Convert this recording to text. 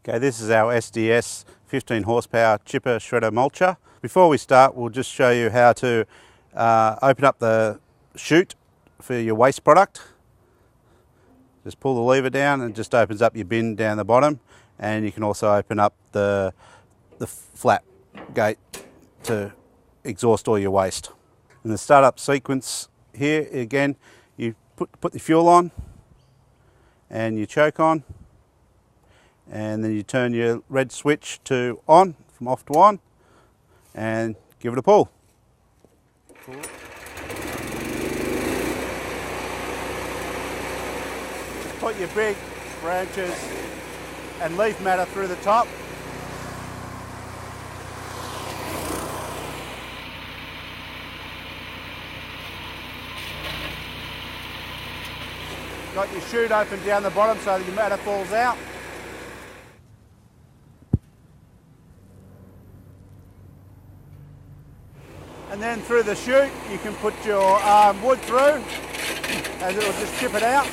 Okay, this is our SDS 15 horsepower chipper shredder mulcher. Before we start, we'll just show you how to open up the chute for your waste product. Just pull the lever down and it just opens up your bin down the bottom, and you can also open up the flap gate to exhaust all your waste. In the startup sequence here, again, you put the fuel on and you choke on, and then you turn your red switch to on, from off to on, and give it a pull. Put your big branches and leaf matter through the top. Got your chute open down the bottom so that your matter falls out. And then through the chute you can put your wood through, as it will just chip it out.